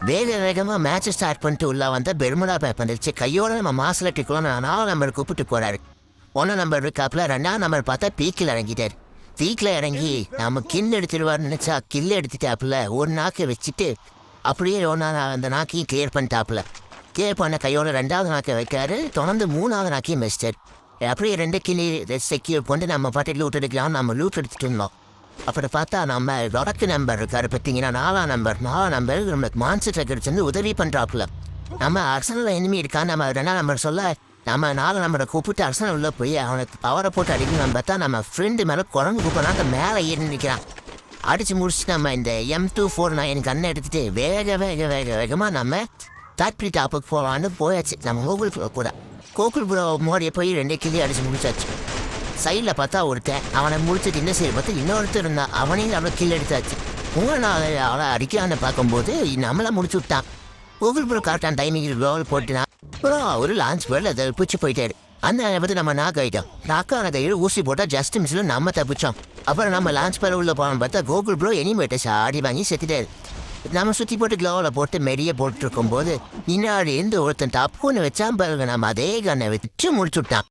வேகமாக match start பண்ணிட்டு உள்ள வந்தால் பெருமலா வந்துருச்சு. கையோட நம்ம மாசில் டிக்கலாம் 4 நம்பர் கூப்பிட்டு போகிறாரு. 1 நம்பர் இருக்காப்புல, 2ஆம் நம்பர் பார்த்தா பீக்கில் இறங்கிட்டார். பீக்கில் இறங்கி நம்ம கில் எடுத்துடுவார்னு நினச்சா கில் எடுத்துட்டாப்புல. ஒரு நாக்கை வச்சுட்டு அப்படியே அந்த நாக்கையும் கிளியர் பண்ணிட்டாப்புல. கிளியர் பண்ண கையோட 2ஆவது நாக்கை வைக்காரு. தொடர்ந்து 3ஆவது நாக்கையும் வச்சிட்டார். அப்படியே 2 கிளி செக்யூர் பண்ணி நம்ம பாட்டுக்கு லூட் எடுக்கலாம். நம்ம லூட் எடுத்துட்டு இருந்தோம். அப்புறம் பார்த்தா நம்ம வடக்கு நம்பர் இருக்காரு பார்த்தீங்கன்னா 4ஆம் நம்பர் நம்மளுக்கு மான்ஸ்டர் கிடச்சிருந்து உதவி பண்ணுறாப்புல. நம்ம அரசனில் எனிமி இருக்கான்னு நம்ம 2ஆம் நம்பர் சொல்ல நம்ம 4 நம்பரை கூப்பிட்டு அரசனை உள்ளே போய் அவனுக்கு பவரை போட்டு அடிக்கணும். பார்த்தா நம்ம ஃப்ரெண்டு மேலே குரங்கு கூப்பிட்றா அந்த மேலே ஏறி நிற்கிறான். அடித்து முடிச்சுட்டு நம்ம இந்த M249 கண்ணை எடுத்துகிட்டு வேகமாக நம்ம ஃபேக்ட்ரி டாப்புக்கு போகலான்னு போயாச்சு. நம்ம கோகுல் ப்ரோ மோடியை போய் 2 கிளி அடித்து முடிச்சாச்சு. சைடில் பார்த்தா ஒருத்தன் அவனை முடிச்சுட்டு என்ன செய்ய பார்த்தா இன்னொருத்தர் இருந்தான். அவனையும் அவனை கீழே எடுத்தாச்சு. 3 அவளை அடிக்கலான்னு பார்க்கும்போது நம்மளை முடிச்சு விட்டான். கோகுல் ப்ரோ கரெக்டான டைமிங் ரோல் போட்டுனா அப்புறம் ஒரு லான்ச் பேர்ல அதை பிடிச்சி போயிட்டாரு. அந்த பார்த்து நம்ம நாக் ஆகிட்டோம். நாக்கான கையில் ஊசி போட்டால் ஜஸ்ட் மிஸ்ஸில் நம்ம தப்பிச்சோம். அப்புறம் நம்ம லான்ச் பேர் உள்ள போனோம்னு பார்த்தா கோகுல் ப்ரோ எனிமேட்டர்ஸ் ஆடி வாங்கி செத்துட்டாரு. நம்ம சுற்றி போட்டு க்ளோவில் போட்டு மெரிய போட்டுருக்கும் போது பின்னாடி இருந்து ஒருத்தன் தப்புன்னு வச்சான் பாருங்க. நம்ம அதே கண்ணை வச்சு முடிச்சு விட்டான்.